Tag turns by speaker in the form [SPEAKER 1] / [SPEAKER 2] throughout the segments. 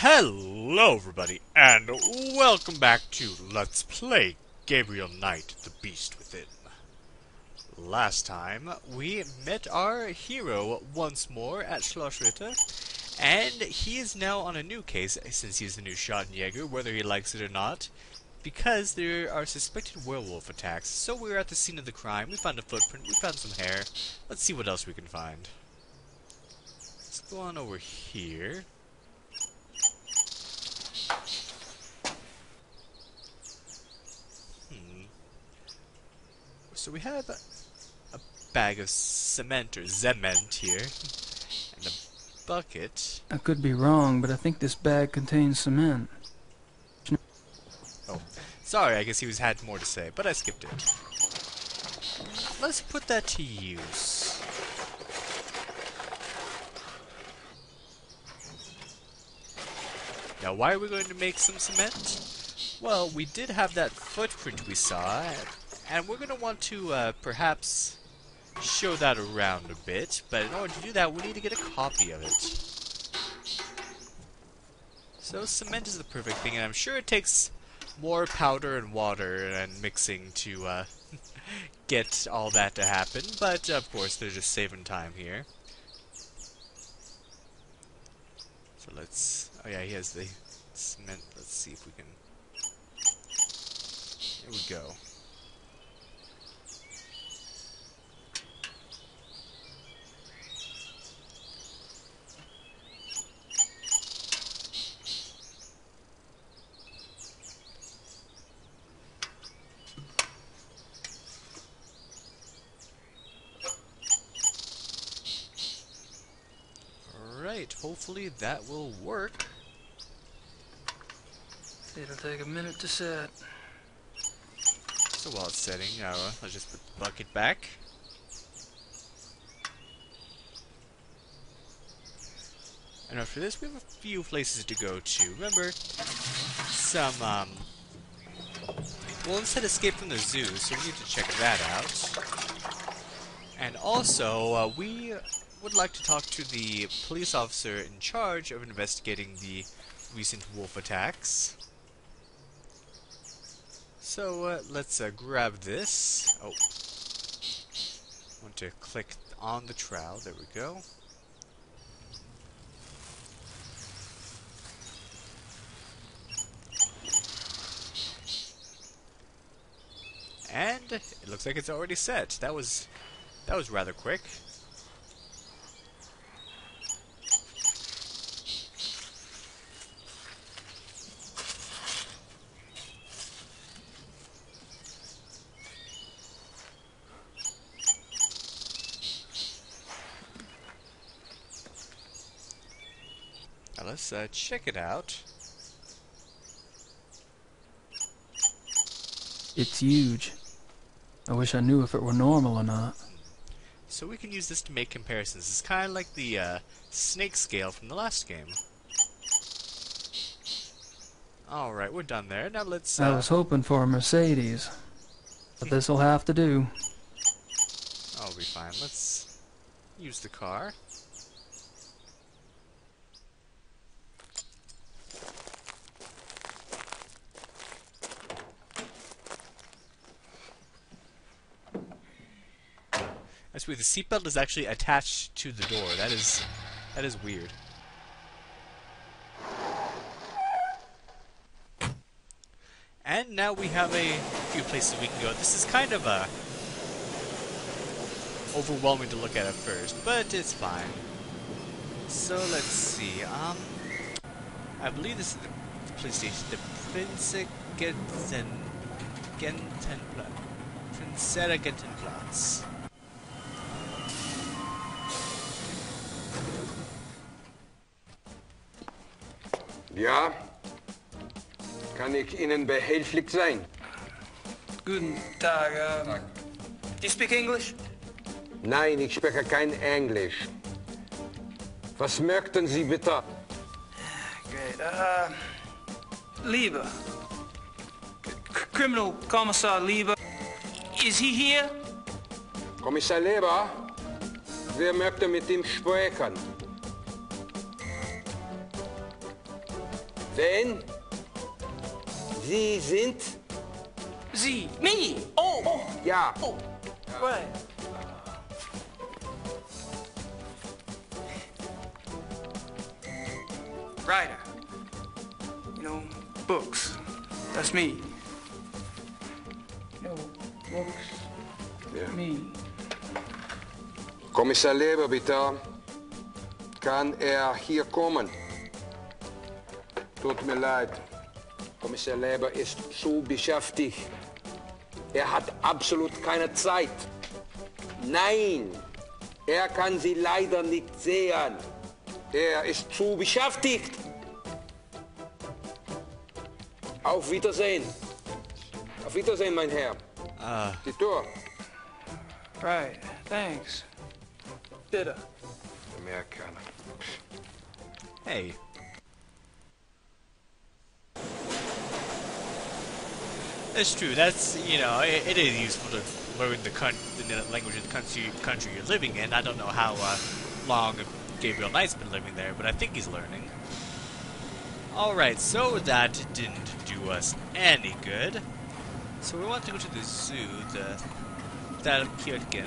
[SPEAKER 1] Hello everybody, and welcome back to Let's Play Gabriel Knight, the Beast Within. Last time, we met our hero once more at Schloss Ritter, and he is now on a new case, since he is the new Schottenjäger, whether he likes it or not, because there are suspected werewolf attacks. So we're at the scene of the crime, we found a footprint, we found some hair. Let's see what else we can find. Let's go on over here. So we have a bag of cement, or cement here, and a bucket.
[SPEAKER 2] I could be wrong, but I think this bag contains cement.
[SPEAKER 1] Oh, sorry, I guess he had more to say, but I skipped it. Let's put that to use. Now, why are we going to make some cement? Well, we did have that footprint we saw, and we're going to want to perhaps show that around a bit, but in order to do that, we need to get a copy of it. So cement is the perfect thing, and I'm sure it takes more powder and water and mixing to get all that to happen, but of course they're just saving time here. So let's... oh yeah, he has the cement. Let's see if we can... here we go. Hopefully that will work.
[SPEAKER 2] It'll take a minute to set.
[SPEAKER 1] So while it's setting, let's just put the bucket back. And after this, we have a few places to go to. Remember, some, well, instead escape from the zoo, so we need to check that out. And also, we would like to talk to the police officer in charge of investigating the recent wolf attacks. So let's grab this. Oh, I want to click on the trowel. There we go. And it looks like it's already set. That was rather quick. Now let's check it out.
[SPEAKER 2] It's huge. I wish I knew if it were normal or not.
[SPEAKER 1] So we can use this to make comparisons. It's kind of like the snake scale from the last game. Alright, we're done there. Now let's...
[SPEAKER 2] I was hoping for a Mercedes, but this'll have to do.
[SPEAKER 1] I'll be fine. Let's use the car. That's weird. The seatbelt is actually attached to the door. That is weird. And now we have a few places we can go. This is kind of overwhelming to look at first, but it's fine. So let's see. I believe this is the police station. The Prinzregentenplatz.
[SPEAKER 3] Ja, kann ich Ihnen behilflich sein?
[SPEAKER 2] Guten Tag. Do you speak English?
[SPEAKER 3] Nein, ich spreche kein Englisch. Was möchten Sie bitte?
[SPEAKER 2] Great. Lieber. Criminal Commissar Lieber. Is he here?
[SPEAKER 3] Kommissar Leber, wer möchte mit ihm sprechen? Wen? Sie sind?
[SPEAKER 4] Sie, me. Oh,
[SPEAKER 3] Ja.
[SPEAKER 4] oh, right. Writer. You know, books. That's me. You know, books.
[SPEAKER 3] Ja.
[SPEAKER 4] Me.
[SPEAKER 3] Kommissar Leber, bitte. Kann hier kommen? Tut mir leid. Kommissar Leber ist zu beschäftigt. Hat absolut keine Zeit. Nein, kann Sie leider nicht sehen. Ist zu beschäftigt. Auf Wiedersehen. Auf Wiedersehen, mein Herr. Die Tür.
[SPEAKER 4] Right. Thanks. Bitte.
[SPEAKER 3] Amerikaner.
[SPEAKER 1] Hey. That's true. That's, you know, it is useful to learn the language of the country you're living in. I don't know how long Gabriel Knight's been living there, but I think he's learning. Alright, so that didn't do us any good. So we want to go to the zoo, the Kirken.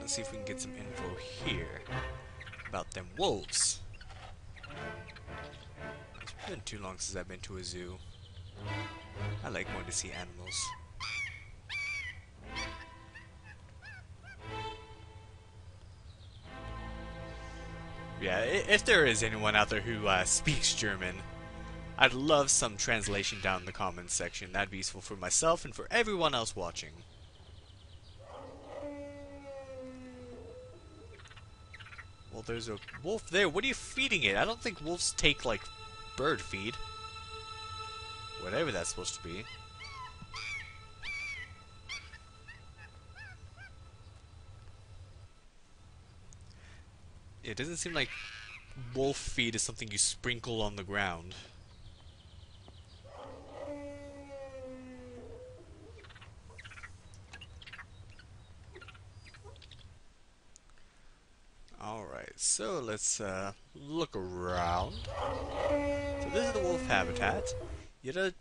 [SPEAKER 1] Let's see if we can get some info here about them wolves. It's been too long since I've been to a zoo. I like going to see animals. Yeah, if there is anyone out there who speaks German, I'd love some translation down in the comments section. That'd be useful for myself and for everyone else watching. Well, there's a wolf there. What are you feeding it? I don't think wolves take, like, bird feed. Whatever that's supposed to be. It doesn't seem like wolf feed is something you sprinkle on the ground. Alright, so let's look around. So this is the wolf habitat. Jeder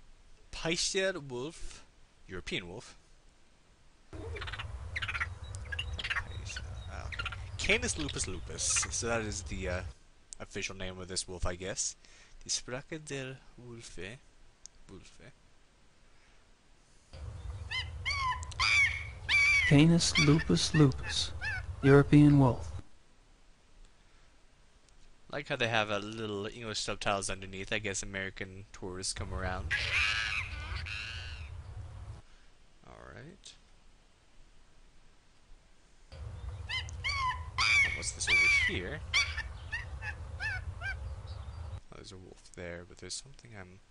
[SPEAKER 1] Peister wolf, European wolf. Canis lupus lupus. So that is the official name of this wolf, I guess. Die Sprache der Wölfe.
[SPEAKER 2] Canis lupus lupus. European wolf.
[SPEAKER 1] Like how they have a little English subtitles underneath. I guess American tourists come around. Alright. What's this over here? Oh, there's a wolf there, but there's something I'm...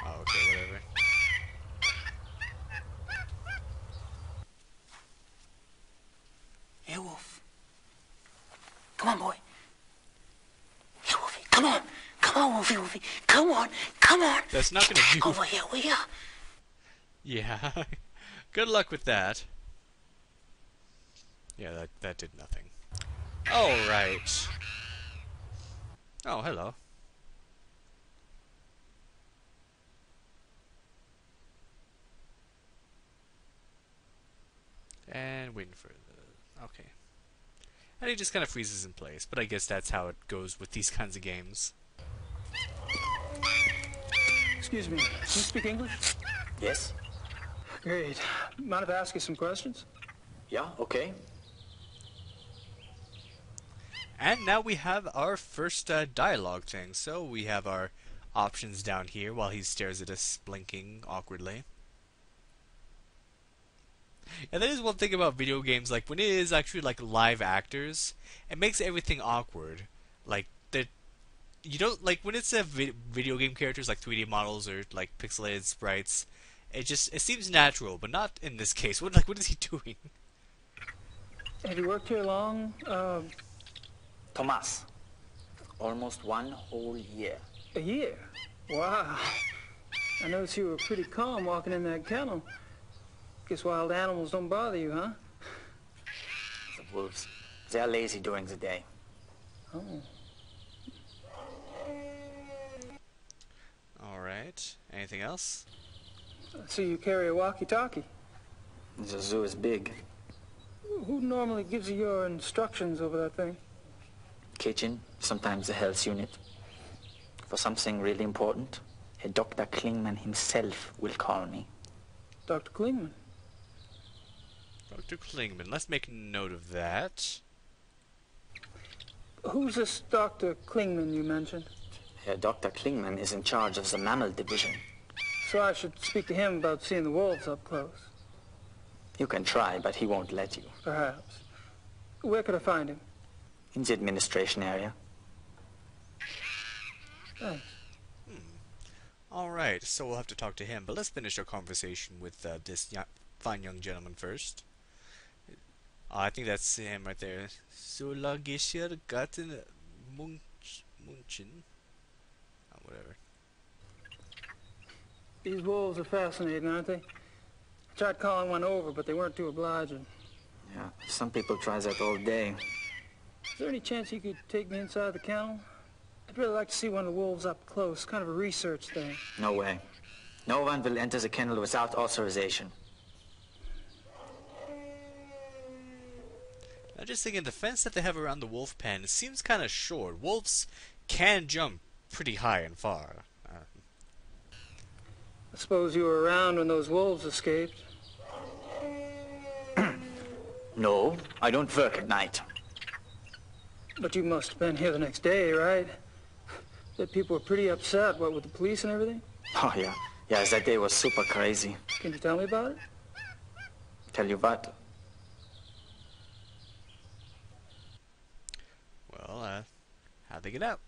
[SPEAKER 1] Oh, okay, whatever.
[SPEAKER 4] Hey, Wolf. Come on, boy. Hey, Wolfie, come on. Come on, Wolfie, Wolfie. Come on. Come on.
[SPEAKER 1] That's not gonna do...
[SPEAKER 4] Over here, will ya?
[SPEAKER 1] Yeah. Good luck with that. Yeah, that did nothing. Alright. Oh, hello. And waiting for the... Okay. And he just kind of freezes in place, but I guess that's how it goes with these kinds of games.
[SPEAKER 5] Excuse me, do you speak English?
[SPEAKER 6] Yes?
[SPEAKER 5] Great. Mind if I ask you some questions?
[SPEAKER 6] Yeah, okay.
[SPEAKER 1] And now we have our first dialogue thing. So we have our options down here while he stares at us, blinking awkwardly. And that is one thing about video games, like when it is actually like live actors, it makes everything awkward. Like that, you don't like when it's a video game characters like 3D models or like pixelated sprites. it seems natural, but not in this case. What is he doing?
[SPEAKER 5] Have you worked here long?
[SPEAKER 6] Thomas. Almost 1 whole year.
[SPEAKER 5] A year? Wow. I noticed you were pretty calm walking in that kennel. Guess wild animals don't bother you, huh?
[SPEAKER 6] The wolves. They're lazy during the day.
[SPEAKER 5] Oh.
[SPEAKER 1] Alright. Anything else?
[SPEAKER 5] So you carry a walkie-talkie.
[SPEAKER 6] The zoo is big.
[SPEAKER 5] Who normally gives you your instructions over that thing?
[SPEAKER 6] Kitchen, sometimes the health unit. For something really important, Dr. Klingman himself will call me.
[SPEAKER 5] Dr. Klingman.
[SPEAKER 1] Dr. Klingman. Let's make a note of that.
[SPEAKER 5] Who's this Dr. Klingman you mentioned?
[SPEAKER 6] Dr. Klingman is in charge of the mammal division.
[SPEAKER 5] So I should speak to him about seeing the wolves up close.
[SPEAKER 6] You can try, but he won't let you.
[SPEAKER 5] Perhaps. Where could I find him?
[SPEAKER 6] In the administration area.
[SPEAKER 5] Thanks.
[SPEAKER 1] Alright, so we'll have to talk to him, but let's finish our conversation with this fine young gentleman first. I think that's him right there. Solagischer Garten Munchen. Whatever.
[SPEAKER 5] These wolves are fascinating, aren't they? I tried calling one over, but they weren't too obliging.
[SPEAKER 6] Yeah, some people try that all day.
[SPEAKER 5] Is there any chance you could take me inside the kennel? I'd really like to see one of the wolves up close, kind of a research thing.
[SPEAKER 6] No way. No one will enter the kennel without authorization.
[SPEAKER 1] I just thinking the fence that they have around the wolf pen seems kind of short. Wolves can jump pretty high and far.
[SPEAKER 5] I suppose you were around when those wolves escaped.
[SPEAKER 6] No, I don't work at night.
[SPEAKER 5] But you must have been here the next day, right? That people were pretty upset, what, with the police and everything?
[SPEAKER 6] Oh, yeah. Yeah, that day was super crazy.
[SPEAKER 5] Can you tell me about it?
[SPEAKER 6] Tell you what?
[SPEAKER 1] Well, how'd they get out?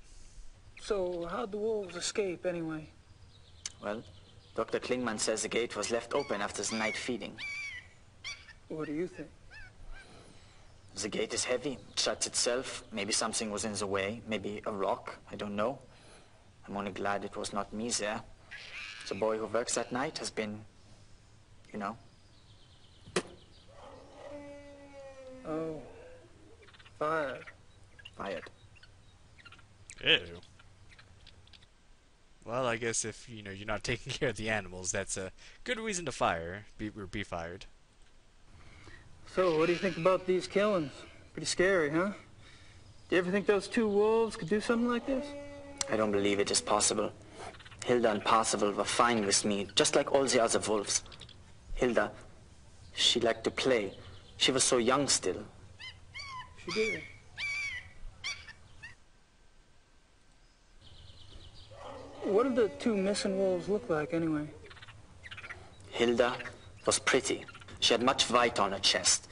[SPEAKER 5] So, how'd the wolves escape, anyway?
[SPEAKER 6] Well, Dr. Klingman says the gate was left open after the night feeding.
[SPEAKER 5] What do you think?
[SPEAKER 6] The gate is heavy, it shuts itself. Maybe something was in the way, maybe a rock, I don't know. I'm only glad it was not me there. The boy who works that night has been, you know.
[SPEAKER 5] Oh, fired.
[SPEAKER 6] Fired.
[SPEAKER 1] Ew. Well, I guess if, you're not taking care of the animals, that's a good reason to be fired.
[SPEAKER 5] So, what do you think about these killings? Pretty scary, huh? Do you ever think those two wolves could do something like this?
[SPEAKER 6] I don't believe it is possible. Hilda and Parzival were fine with me, just like all the other wolves. Hilda, she liked to play. She was so young still.
[SPEAKER 5] She did. What did the two missing wolves look like, anyway?
[SPEAKER 6] Hilda was pretty. She had much white on her chest.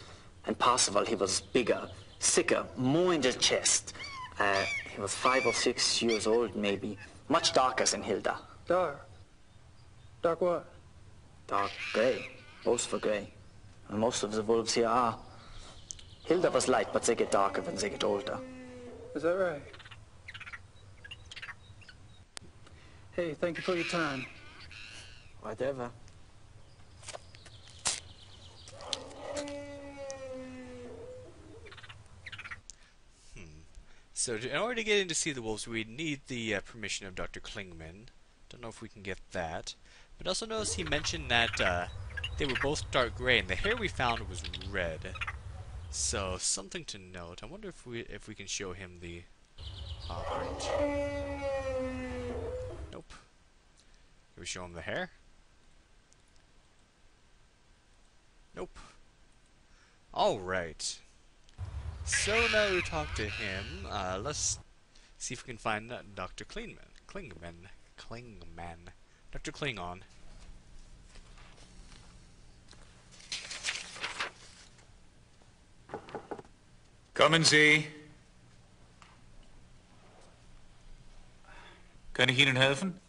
[SPEAKER 6] And Parzival, he was bigger, thicker, more in the chest. He was 5 or 6 years old, maybe. Much darker than Hilda.
[SPEAKER 5] Dark. Dark what?
[SPEAKER 6] Dark gray. Both were gray. And most of the wolves here are. Hilda was light, but they get darker when they get older.
[SPEAKER 5] Is that right? Hey, thank you for your time.
[SPEAKER 6] Whatever.
[SPEAKER 1] So, in order to get in to see the wolves, we need the permission of Dr. Klingman. Don't know if we can get that. But also notice he mentioned that they were both dark gray, and the hair we found was red. So, something to note. I wonder if we can show him the print. Nope. Can we show him the hair? Nope. Alright. So now we talk to him, let's see if we can find Dr. Klingman. Dr. Klingon.
[SPEAKER 7] Kommen Sie. Kann ich Ihnen helfen?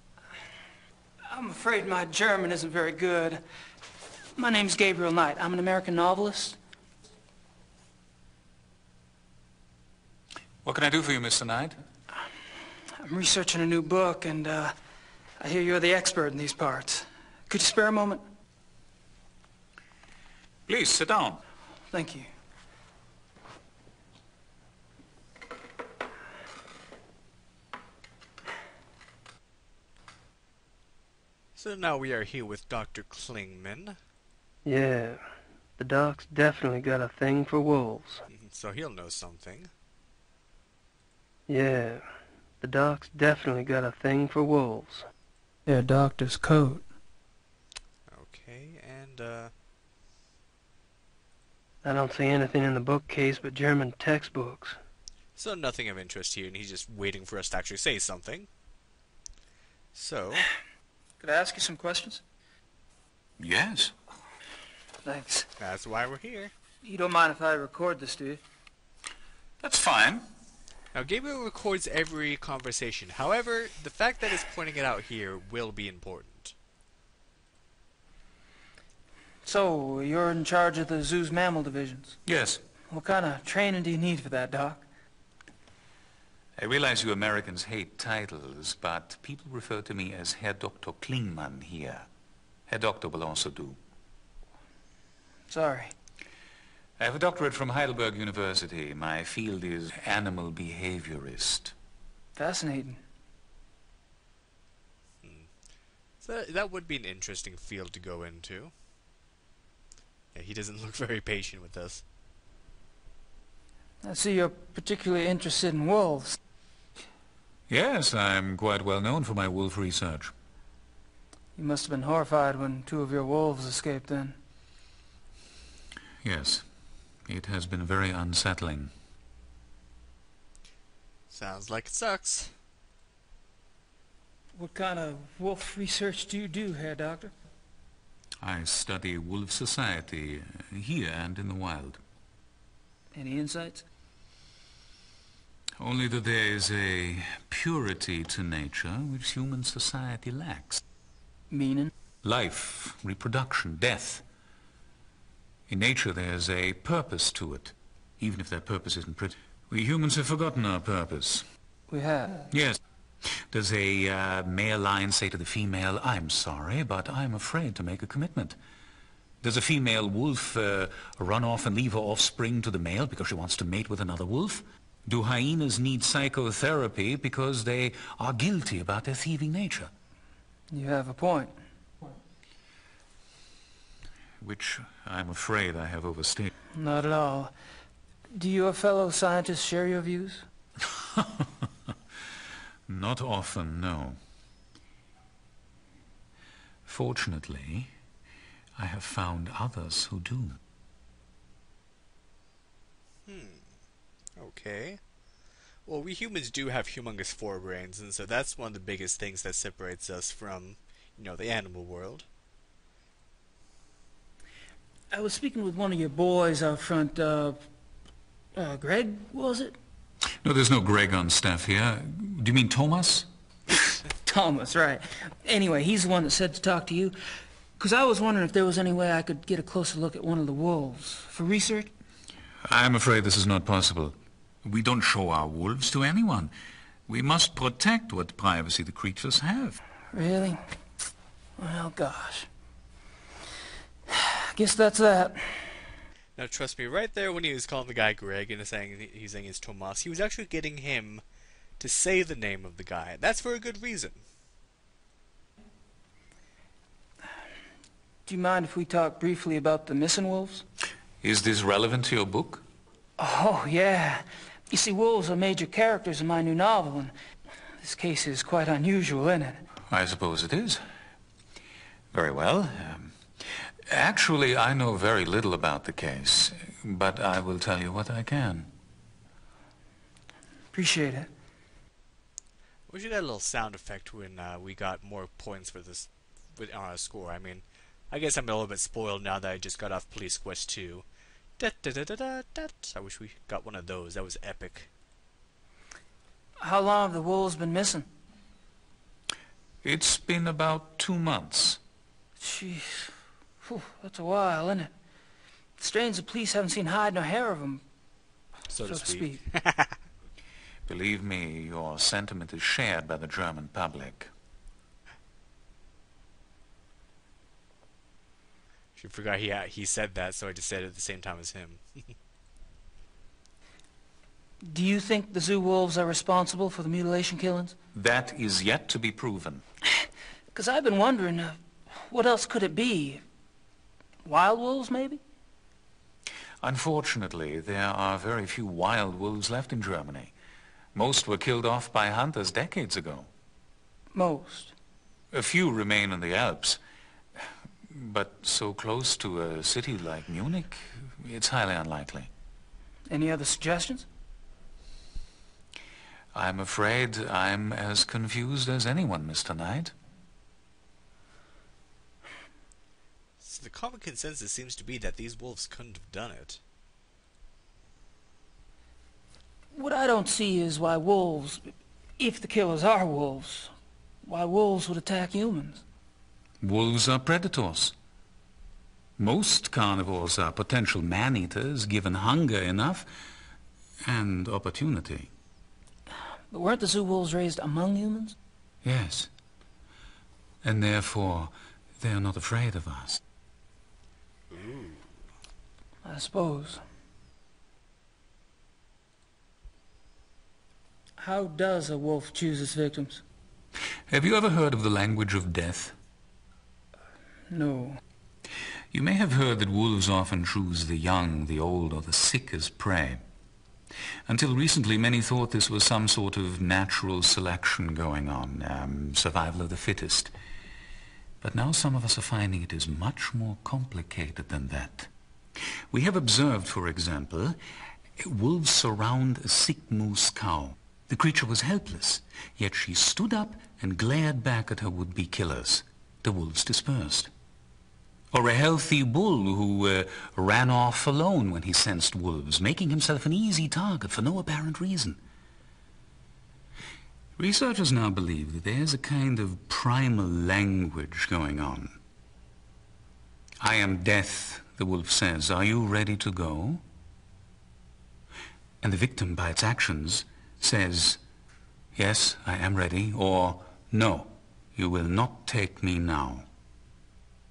[SPEAKER 5] I'm afraid my German isn't very good. My name's Gabriel Knight. I'm an American novelist.
[SPEAKER 7] What can I do for you, Mr. Knight?
[SPEAKER 5] I'm researching a new book, and I hear you're the expert in these parts. Could you spare a moment?
[SPEAKER 7] Please, sit down.
[SPEAKER 5] Thank you.
[SPEAKER 1] So now we are here with Dr. Klingman.
[SPEAKER 2] Yeah, the doc's definitely got a thing for wolves.
[SPEAKER 1] So he'll know something.
[SPEAKER 2] Yeah, the doc's definitely got a thing for wolves. Their doctor's coat.
[SPEAKER 1] Okay, and
[SPEAKER 2] I don't see anything in the bookcase but German textbooks.
[SPEAKER 1] so nothing of interest here, and he's just waiting for us to actually say something. So,
[SPEAKER 5] Could I ask you some questions?
[SPEAKER 7] Yes.
[SPEAKER 5] Thanks.
[SPEAKER 1] that's why we're here.
[SPEAKER 5] You don't mind if I record this, do you?
[SPEAKER 7] That's fine.
[SPEAKER 1] Now, Gabriel records every conversation. However, the fact that he's pointing it out here will be important.
[SPEAKER 5] So, you're in charge of the zoo's mammal divisions.
[SPEAKER 7] Yes.
[SPEAKER 5] What kind of training do you need for that, Doc?
[SPEAKER 7] I realize you Americans hate titles, but people refer to me as Herr Dr. Klingman here. Herr Doctor will also do.
[SPEAKER 5] Sorry.
[SPEAKER 7] I have a doctorate from Heidelberg University. My field is animal behaviorist.
[SPEAKER 5] Fascinating.
[SPEAKER 1] So that would be an interesting field to go into. Yeah, he doesn't look very patient with us.
[SPEAKER 5] I see you're particularly interested in wolves.
[SPEAKER 7] Yes, I'm quite well known for my wolf research.
[SPEAKER 5] You must have been horrified when 2 of your wolves escaped then.
[SPEAKER 7] Yes, it has been very unsettling.
[SPEAKER 1] Sounds like it sucks.
[SPEAKER 5] What kind of wolf research do you do, Herr Doctor?
[SPEAKER 7] I study wolf society here and in the wild.
[SPEAKER 5] Any insights?
[SPEAKER 7] Only that there is a purity to nature which human society lacks.
[SPEAKER 5] Meaning?
[SPEAKER 7] Life, reproduction, death. In nature there's a purpose to it, even if that purpose isn't pretty. We humans have forgotten our purpose.
[SPEAKER 5] We have.
[SPEAKER 7] Yes. Does a male lion say to the female, "I'm sorry, but I'm afraid to make a commitment"? Does a female wolf run off and leave her offspring to the male because she wants to mate with another wolf? Do hyenas need psychotherapy because they are guilty about their thieving nature?
[SPEAKER 5] You have a point.
[SPEAKER 7] Which I'm afraid I have overstated.
[SPEAKER 5] Not at all. Do your fellow scientists share your views?
[SPEAKER 7] Not often, no. Fortunately, I have found others who do.
[SPEAKER 1] Okay. Well, we humans do have humongous forebrains, and so that's one of the biggest things that separates us from, the animal world.
[SPEAKER 5] I was speaking with one of your boys out front, Greg, was it?
[SPEAKER 7] No, there's no Greg on staff here. Do you mean Thomas?
[SPEAKER 5] Thomas, right. Anyway, he's the one that said to talk to you. Because I was wondering if there was any way I could get a closer look at one of the wolves for research.
[SPEAKER 7] I'm afraid this is not possible. We don't show our wolves to anyone. We must protect what privacy the creatures have.
[SPEAKER 5] Really? Well, gosh. Guess that's that.
[SPEAKER 1] Now, trust me, right there when he was calling the guy Greg and he's saying it's Tomas, he was actually getting him to say the name of the guy. That's for a good reason.
[SPEAKER 5] Do you mind if we talk briefly about the missing wolves?
[SPEAKER 7] Is this relevant to your book?
[SPEAKER 5] Oh, yeah. You see, wolves are major characters in my new novel, and this case is quite unusual, isn't it?
[SPEAKER 7] I suppose it is. Very well. Actually, I know very little about the case, but I will tell you what I can.
[SPEAKER 5] Appreciate it.
[SPEAKER 1] We should add a little sound effect when we got more points for this on our score. I mean, I guess I'm a little bit spoiled now that I just got off Police Quest 2. I wish we got one of those. That was epic.
[SPEAKER 5] How long have the wolves been missing?
[SPEAKER 7] It's been about 2 months.
[SPEAKER 5] Jeez. Whew, that's a while, isn't it? Strange the police haven't seen hide nor hair of him,
[SPEAKER 1] So to speak.
[SPEAKER 7] Believe me, your sentiment is shared by the German public.
[SPEAKER 1] She forgot he said that, so I just said it at the same time as him.
[SPEAKER 5] Do you think the zoo wolves are responsible for the mutilation killings?
[SPEAKER 7] That is yet to be proven.
[SPEAKER 5] Because I've been wondering, what else could it be? Wild wolves, maybe?
[SPEAKER 7] Unfortunately, there are very few wild wolves left in Germany. Most were killed off by hunters decades ago.
[SPEAKER 5] Most.
[SPEAKER 7] A few remain in the Alps. But so close to a city like Munich, it's highly unlikely.
[SPEAKER 5] Any other suggestions?
[SPEAKER 7] I'm afraid I'm as confused as anyone, Mr. Knight.
[SPEAKER 1] So the common consensus seems to be that these wolves couldn't have done it.
[SPEAKER 5] What I don't see is why wolves, if the killers are wolves, why wolves would attack humans.
[SPEAKER 7] Wolves are predators. Most carnivores are potential man-eaters, given hunger enough and opportunity.
[SPEAKER 5] But weren't the zoo wolves raised among humans?
[SPEAKER 7] Yes. And therefore, they are not afraid of us.
[SPEAKER 5] I suppose. How does a wolf choose its victims?
[SPEAKER 7] Have you ever heard of the language of death?
[SPEAKER 5] No.
[SPEAKER 7] You may have heard that wolves often choose the young, the old, or the sick as prey. Until recently, many thought this was some sort of natural selection going on, survival of the fittest. But now some of us are finding it is much more complicated than that. We have observed, for example, wolves surround a sick moose cow. The creature was helpless, yet she stood up and glared back at her would-be killers. The wolves dispersed. Or a healthy bull who ran off alone when he sensed wolves, making himself an easy target for no apparent reason. Researchers now believe that there's a kind of primal language going on. I am death, the wolf says. Are you ready to go? And the victim, by its actions, says, yes, I am ready, or no, you will not take me now.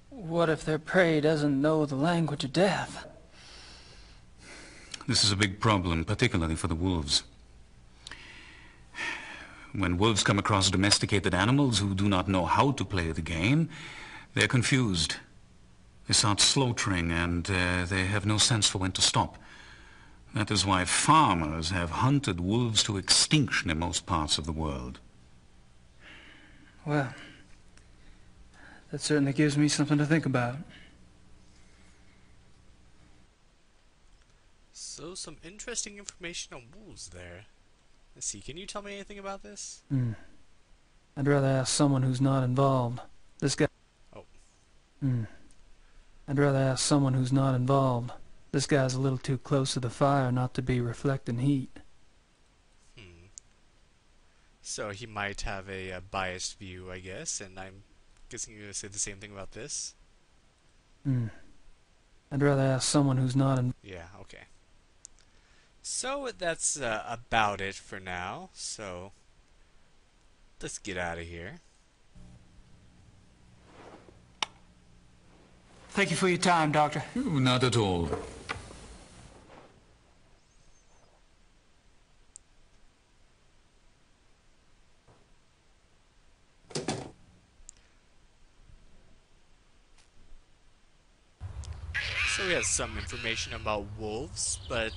[SPEAKER 5] What if their prey doesn't know the language of death?
[SPEAKER 7] This is a big problem, particularly for the wolves. When wolves come across domesticated animals who do not know how to play the game, they're confused. They start slaughtering and they have no sense for when to stop. That is why farmers have hunted wolves to extinction in most parts of the world.
[SPEAKER 5] Well, that certainly gives me something to think about.
[SPEAKER 1] So, some interesting information on wolves there. Let's see, can you tell me anything about this?
[SPEAKER 2] I'd rather ask someone who's not involved. This guy...
[SPEAKER 1] Oh.
[SPEAKER 2] I'd rather ask someone who's not involved. This guy's a little too close to the fire not to be reflecting heat.
[SPEAKER 1] So he might have a biased view, I guess, and I'm guessing you're going to say the same thing about this?
[SPEAKER 2] I'd rather ask someone who's not involved.
[SPEAKER 1] Yeah, okay. So that's about it for now, so let's get out of here.
[SPEAKER 5] Thank you for your time, Doctor.
[SPEAKER 7] Not at all.
[SPEAKER 1] So we have some information about wolves, but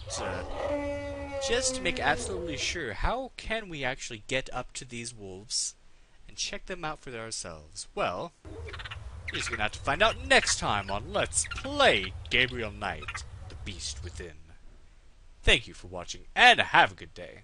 [SPEAKER 1] just to make absolutely sure, how can we actually get up to these wolves and check them out for ourselves? Well, we're just going to have to find out next time on Let's Play Gabriel Knight, the Beast Within. Thank you for watching, and have a good day.